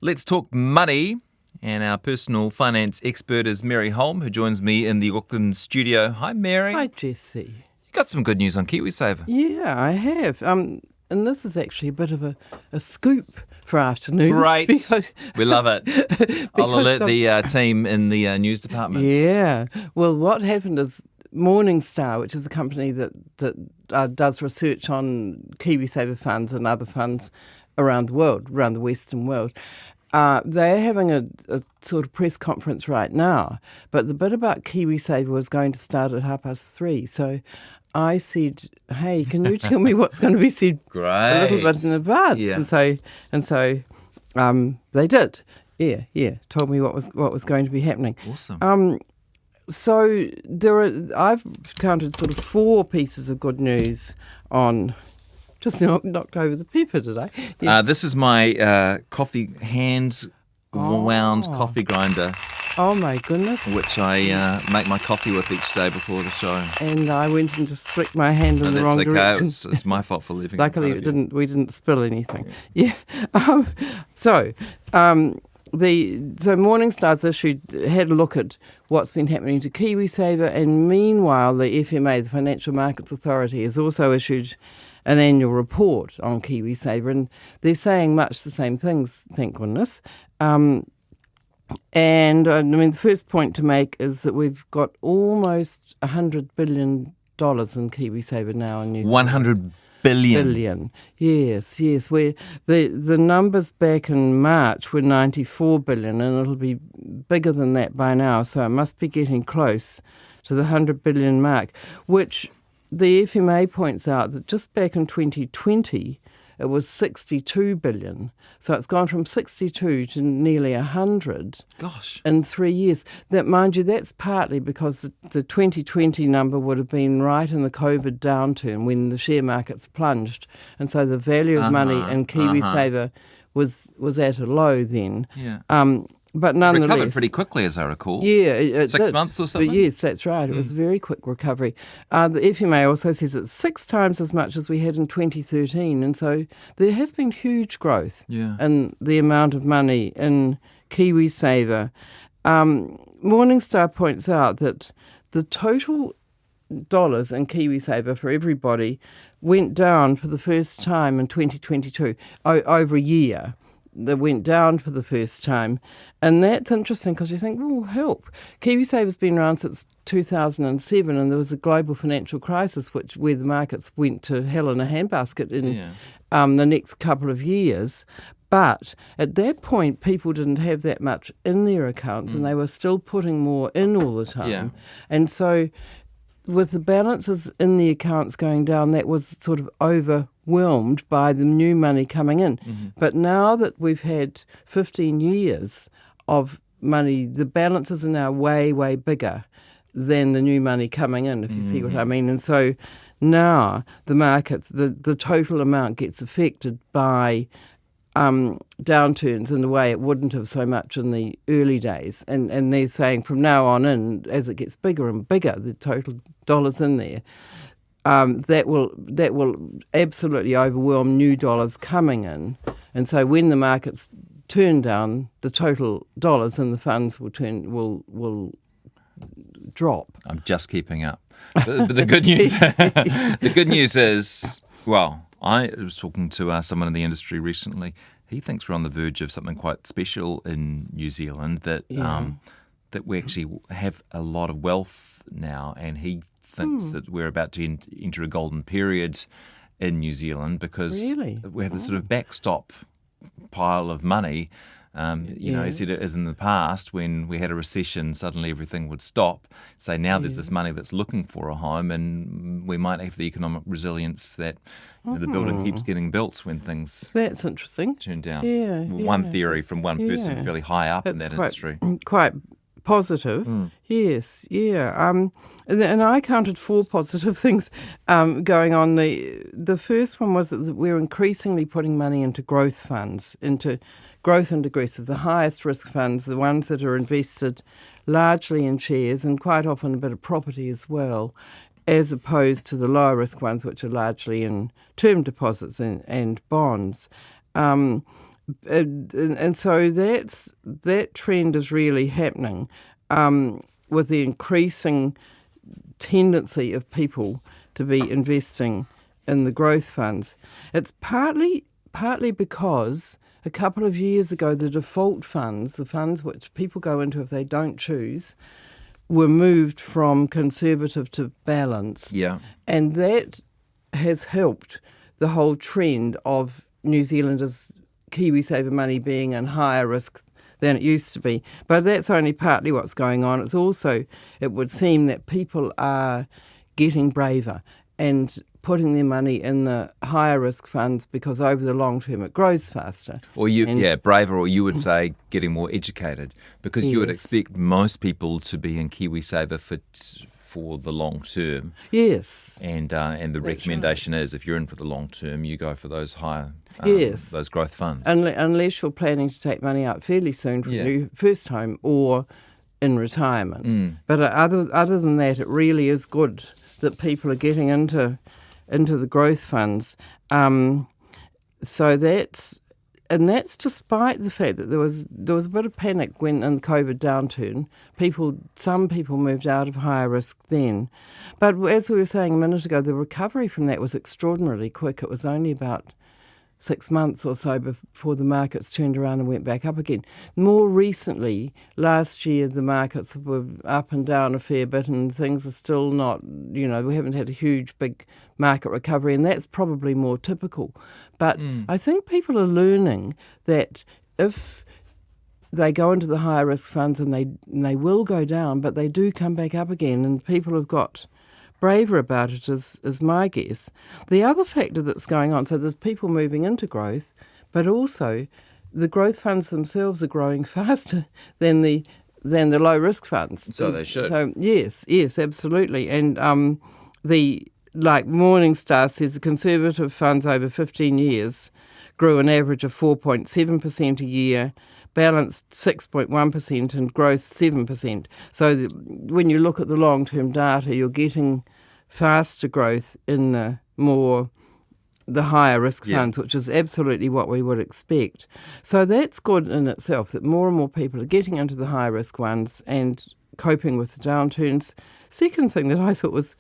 Let's talk money. And our personal finance expert is Mary Holm, who joins me in the Auckland studio. Hi, Mary. Hi, Jesse. You got some good news on KiwiSaver. Yeah, I have. And this is actually a bit of a scoop for afternoons. Great. We love it. I'll alert the team in the news department. Yeah. Well, what happened is Morningstar, which is a company that does research on KiwiSaver funds and other funds around the world, around the Western world, they're having a sort of press conference right now. But the bit about KiwiSaver was going to start at 3:30. So I said, hey, can you tell me what's going to be said a little bit in advance? Yeah. And so they did. Yeah. Told me what was going to be happening. Awesome. So I've counted sort of 4 pieces of good news on. Just knocked over the pepper, did I? Yeah. This is my coffee hand-wound coffee grinder. Oh, my goodness. Which I make my coffee with each day before the show. And I went and just flicked my hand in the wrong direction. It's my fault for leaving. Luckily, we didn't spill anything. Yeah. So Morningstar's had a look at what's been happening to KiwiSaver, and meanwhile, the FMA, the Financial Markets Authority, has also issued an annual report on KiwiSaver, and they're saying much the same things, thank goodness. And the first point to make is that we've got almost $100 billion in KiwiSaver now in New Zealand. 100 billion. Yes. Where the numbers back in March were 94 billion, and it'll be bigger than that by now. So it must be getting close to the 100 billion mark, which the FMA points out that just back in 2020, it was 62 billion. So it's gone from 62 to nearly 100. Gosh. In 3 years. That, mind you, that's partly because the 2020 number would have been right in the COVID downturn when the share markets plunged. And so the value of money in KiwiSaver was at a low then. Yeah. But nonetheless, recovered pretty quickly, as I recall. Yeah, 6 months or something. Yes, that's right. It was a very quick recovery. The FMA also says it's 6 times as much as we had in 2013, and so there has been huge growth in the amount of money in KiwiSaver. Morningstar points out that the total dollars in KiwiSaver for everybody went down for the first time in 2022 over a year. They went down for the first time. And that's interesting because you think, well, help. KiwiSaver's been around since 2007, and there was a global financial crisis where the markets went to hell in a handbasket in the next couple of years. But at that point, people didn't have that much in their accounts, and they were still putting more in all the time. Yeah. And so with the balances in the accounts going down, that was sort of overwhelmed by the new money coming in. Mm-hmm. But now that we've had 15 years of money, the balances are now way, way bigger than the new money coming in, if you see what I mean. And so now the markets, the total amount gets affected by downturns in the way it wouldn't have so much in the early days. And they're saying from now on in, as it gets bigger and bigger, the total dollars in there, that will absolutely overwhelm new dollars coming in. And so when the markets turn down, the total dollars in the funds will drop. I'm just keeping up. But the good news, the good news is, well, I was talking to someone in the industry recently. He thinks we're on the verge of something quite special in New Zealand, that we actually have a lot of wealth now, and he thinks that we're about to enter a golden period in New Zealand because we have this sort of backstop pile of money. He said it as in the past when we had a recession, suddenly everything would stop. So now there's this money that's looking for a home, and we might have the economic resilience that the building keeps getting built when things that's interesting turn down. One theory from one person fairly high up in that industry. Quite positive. Yes, and I counted 4 positive things going on. The first one was that we're increasingly putting money into growth funds, into growth and aggressive, the highest risk funds, the ones that are invested largely in shares and quite often a bit of property as well, as opposed to the lower risk ones, which are largely in term deposits and bonds. And so that trend is really happening with the increasing tendency of people to be investing in the growth funds. It's partly because a couple of years ago the default funds, the funds which people go into if they don't choose, were moved from conservative to balanced. Yeah. And that has helped the whole trend of New Zealanders' KiwiSaver money being in higher risk than it used to be. But that's only partly what's going on. It's also, it would seem that people are getting braver and putting their money in the higher risk funds because over the long term it grows faster. Or braver, or you would say getting more educated, because you would expect most people to be in KiwiSaver for the long term. Yes. And the recommendation is if you're in for the long term, you go for those higher, those growth funds. Unless you're planning to take money out fairly soon from your first home or in retirement. But other than that, it really is good that people are getting into the growth funds. So that's despite the fact that there was a bit of panic when in the COVID downturn. Some people moved out of higher risk then. But as we were saying a minute ago, the recovery from that was extraordinarily quick. It was only about 6 months or so before the markets turned around and went back up again. More recently, last year, the markets were up and down a fair bit and things are still not, we haven't had a huge, big market recovery, and that's probably more typical. But I think people are learning that if they go into the higher risk funds and they will go down, but they do come back up again, and people have got braver about it is my guess. The other factor that's going on, so there's people moving into growth, but also the growth funds themselves are growing faster than the low risk funds. So they should. So yes, absolutely. And like Morningstar says, the conservative funds over 15 years grew an average of 4.7% a year, balanced 6.1% and growth 7%. So when you look at the long-term data, you're getting faster growth in the higher risk funds, which is absolutely what we would expect. So that's good in itself, that more and more people are getting into the high risk ones and coping with the downturns. Second thing that I thought was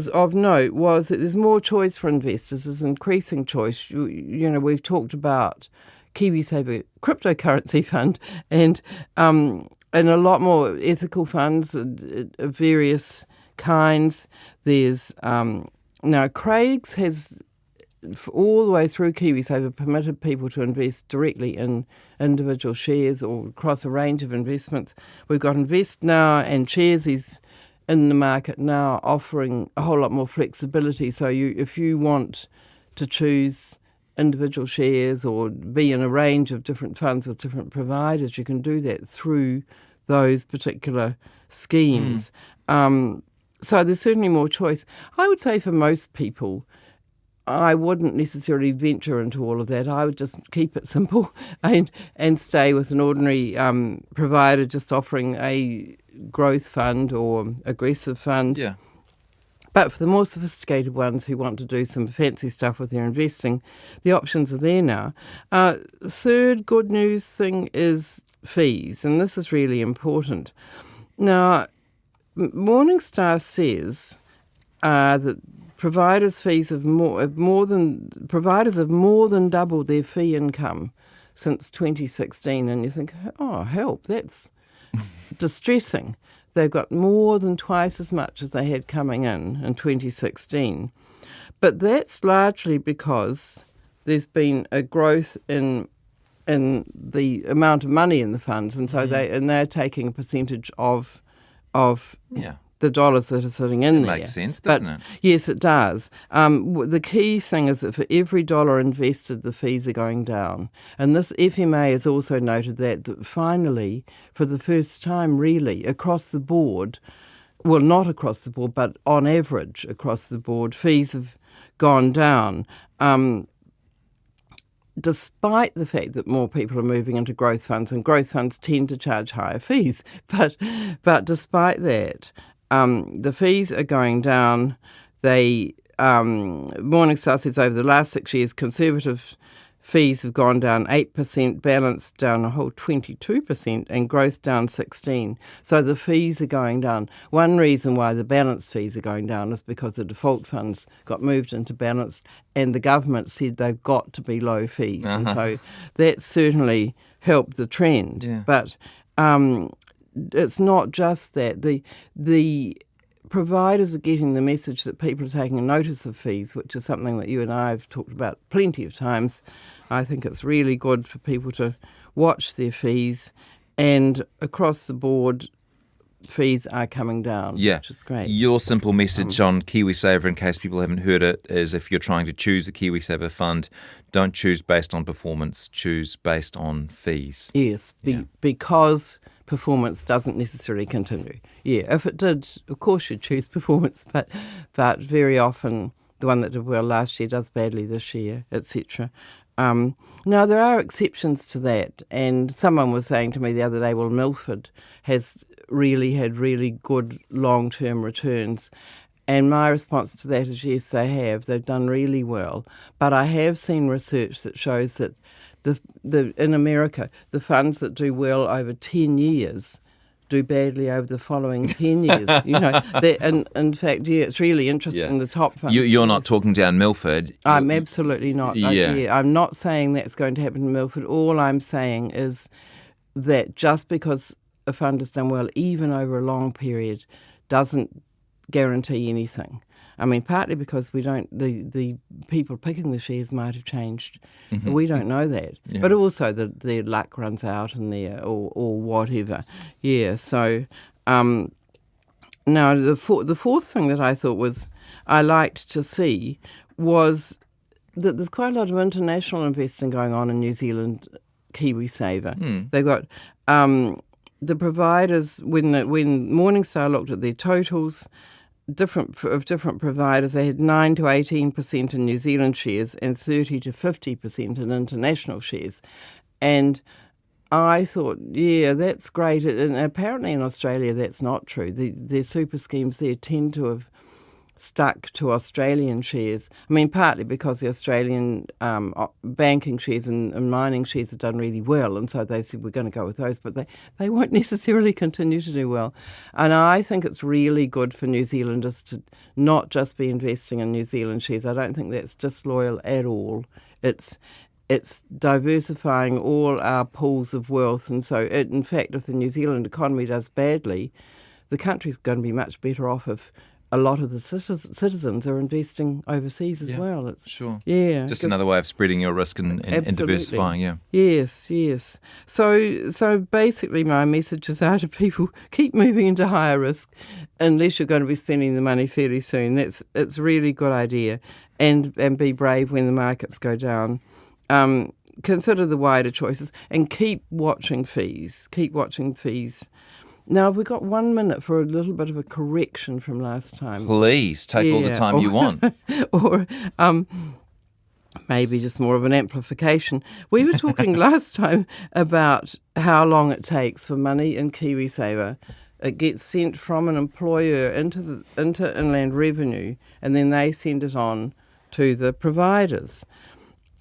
of note was that there's more choice for investors. There's increasing choice. We've talked about KiwiSaver cryptocurrency fund and a lot more ethical funds of various kinds. There's now Craig's has all the way through KiwiSaver permitted people to invest directly in individual shares or across a range of investments. We've got Invest Now and Shares is in the market now offering a whole lot more flexibility. So if you want to choose individual shares or be in a range of different funds with different providers, you can do that through those particular schemes. So there's certainly more choice. I would say for most people, I wouldn't necessarily venture into all of that. I would just keep it simple and stay with an ordinary provider just offering a growth fund or aggressive fund. Yeah. But for the more sophisticated ones who want to do some fancy stuff with their investing, the options are there now. Third good news thing is fees, and this is really important. Now, Morningstar says that providers' fees have more than doubled their fee income since 2016, and you think, oh, help, that's distressing. They've got more than twice as much as they had coming in 2016. But that's largely because there's been a growth in the amount of money in the funds, and so they're taking a percentage of the dollars that are sitting in there. Makes sense, doesn't it? Yes, it does. The key thing is that for every dollar invested, the fees are going down. And this FMA has also noted that finally, for the first time really, across the board, well, not across the board, but on average across the board, fees have gone down. Despite the fact that more people are moving into growth funds, and growth funds tend to charge higher fees. But despite that, the fees are going down. Morningstar says over the last 6 years, conservative fees have gone down 8%, balance down a whole 22%, and growth down 16%. So the fees are going down. One reason why the balance fees are going down is because the default funds got moved into balance, and the government said they've got to be low fees. And so that certainly helped the trend. Yeah. But it's not just that. The providers are getting the message that people are taking notice of fees, which is something that you and I have talked about plenty of times. I think it's really good for people to watch their fees, and across the board, fees are coming down, which is great. Your simple message on KiwiSaver, in case people haven't heard it, is if you're trying to choose a KiwiSaver fund, don't choose based on performance, choose based on fees. Yes, because performance doesn't necessarily continue. Yeah, if it did, of course you'd choose performance, but very often the one that did well last year does badly this year, etc. Now, there are exceptions to that, and someone was saying to me the other day, well, Milford has really had really good long-term returns. And my response to that is yes, they have. They've done really well. But I have seen research that shows that in America, the funds that do well over 10 years do badly over the following 10 years. And in fact, it's really interesting, the top funds. You're not talking down Milford. I'm absolutely not. Yeah. I'm not saying that's going to happen in Milford. All I'm saying is that just because a fund has done well, even over a long period, doesn't guarantee anything. I mean, partly because we don't, the people picking the shares might have changed. Mm-hmm. We don't know that. Yeah. But also their luck runs out in there or whatever. Yeah, so now the fourth thing that I thought I liked to see was that there's quite a lot of international investing going on in New Zealand, KiwiSaver. They've got the providers, when Morningstar looked at their totals, different providers, they had 9 to 18% in New Zealand shares and 30 to 50% in international shares. And I thought, yeah, that's great. And apparently in Australia that's not true. Their super schemes there tend to have stuck to Australian shares. I mean, partly because the Australian banking shares and mining shares have done really well, and so they've said we're going to go with those, but they won't necessarily continue to do well. And I think it's really good for New Zealanders to not just be investing in New Zealand shares. I don't think that's disloyal at all. It's diversifying all our pools of wealth, and so in fact, if the New Zealand economy does badly, the country's going to be much better off if a lot of the citizens are investing overseas as well. Just another way of spreading your risk and diversifying. Yeah. Yes. So basically, my messages are to people: keep moving into higher risk, unless you're going to be spending the money fairly soon. It's a really good idea, and be brave when the markets go down. Consider the wider choices and keep watching fees. Now, we've got 1 minute for a little bit of a correction from last time. Please, take all the time you want. Or maybe just more of an amplification. We were talking last time about how long it takes for money in KiwiSaver. It gets sent from an employer into Inland Revenue, and then they send it on to the providers.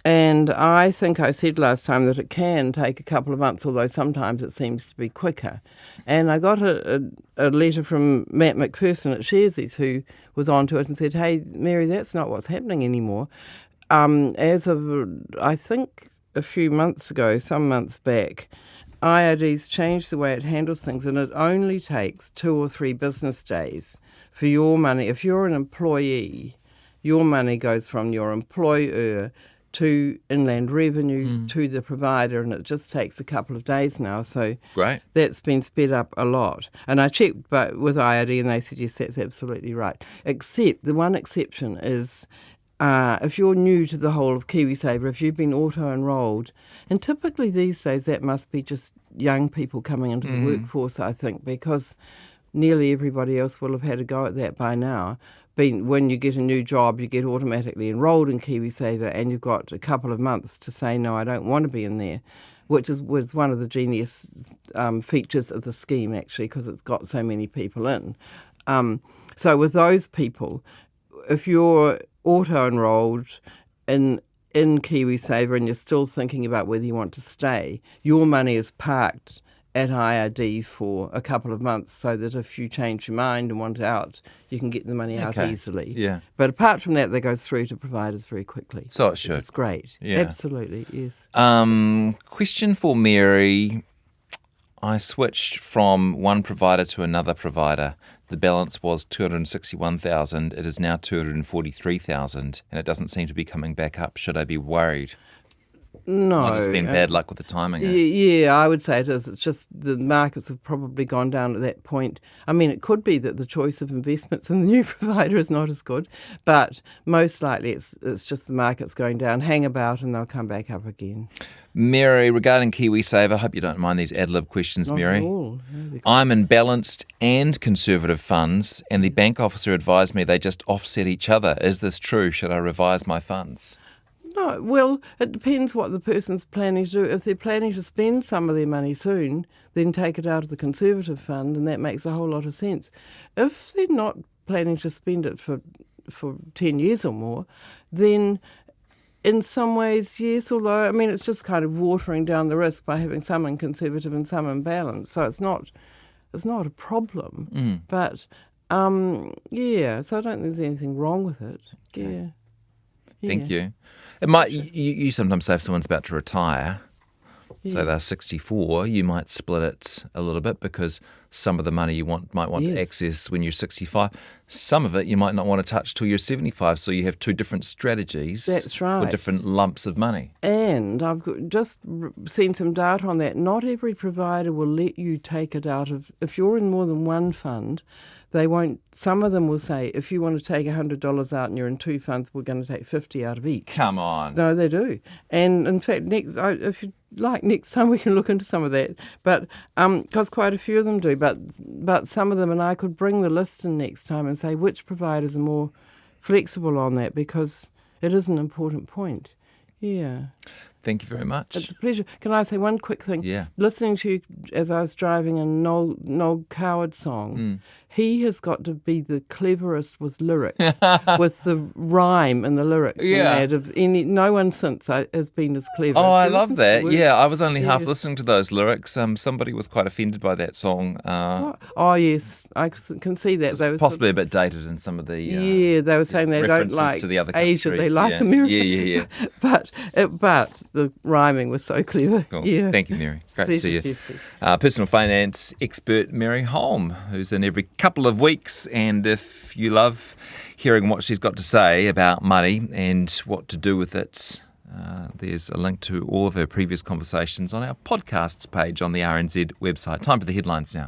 And I think I said last time that it can take a couple of months, although sometimes it seems to be quicker. And I got a letter from Matt McPherson at Sharesies, who was onto it and said, hey, Mary, that's not what's happening anymore. As of, I think, a few months ago, some months back, IRD's changed the way it handles things, and it only takes 2 or 3 business days for your money. If you're an employee, your money goes from your employer to Inland Revenue to the provider, and it just takes a couple of days now. So great. That's been sped up a lot. And I checked with IRD, and they said, yes, that's absolutely right. Except the one exception is if you're new to the whole of KiwiSaver, if you've been auto-enrolled, and typically these days that must be just young people coming into the workforce, I think, because nearly everybody else will have had a go at that by now. When you get a new job, you get automatically enrolled in KiwiSaver, and you've got a couple of months to say, no, I don't want to be in there, which was one of the genius features of the scheme, actually, because it's got so many people in. So with those people, if you're auto-enrolled in in KiwiSaver and you're still thinking about whether you want to stay, your money is parked at IRD for a couple of months so that if you change your mind and want out, you can get the money out easily. Yeah. But apart from that goes through to providers very quickly. So it should. It's great. Yeah. Absolutely, yes. Question for Mary. I switched from one provider to another provider. The balance was $261,000. It is now $243,000, and it doesn't seem to be coming back up. Should I be worried? No. Might have just been bad luck with the timing. Yeah, I would say it is. It's just the markets have probably gone down at that point. I mean, it could be that the choice of investments in the new provider is not as good, but most likely it's just the market's going down. Hang about and they'll come back up again. Mary, regarding KiwiSaver, I hope you don't mind these ad-lib questions, Not Mary. at all. No, I'm in balanced and conservative funds, and the bank officer advised me they just offset each other. Is this true? Should I revise my funds? No, well, it depends what the person's planning to do. If they're planning to spend some of their money soon, then take it out of the conservative fund, and that makes a whole lot of sense. If they're not planning to spend it for 10 years or more, then in some ways, yes, although, I mean, it's just kind of watering down the risk by having some in conservative and some in balance. So it's not a problem. But, yeah, so I don't think there's anything wrong with it. Okay. Yeah. Thank you. It might. You sometimes say if someone's about to retire, so they're 64, you might split it a little bit because some of the money you might want to access when you're 65. Some of it you might not want to touch till you're 75. So you have two different strategies. That's right. For different lumps of money. And I've just seen some data on that. Not every provider will let you take it out of. If you're in more than one fund, they won't. Some of them will say, if you want to take $100 out and you're in two funds, we're going to take 50 out of each. Come on. No, they do. And in fact, if you like, next time we can look into some of that. But because quite a few of them do. But some of them, and I could bring the list in next time and say which providers are more flexible on that, because it is an important point. Yeah. Thank you very much. It's a pleasure. Can I say one quick thing? Yeah. Listening to you as I was driving a Noel Coward song, he has got to be the cleverest with lyrics, with the rhyme and the lyrics. Yeah. And that of no one since has been as clever. Oh, I Have you love listened to that. the words? Yeah, I was only half Yes. listening to those lyrics. Somebody was quite offended by that song. Oh, yes, I can see that. They were Possibly a bit dated in some of the they were saying they don't references like to the other Asia, they countries. like Yeah. America. Yeah. but the rhyming was so clever. Cool. Yeah. Thank you, Mary. Great to see you. Pleasure. Personal finance expert Mary Holm, who's in every couple of weeks. And if you love hearing what she's got to say about money and what to do with it, there's a link to all of her previous conversations on our podcasts page on the RNZ website. Time for the headlines now.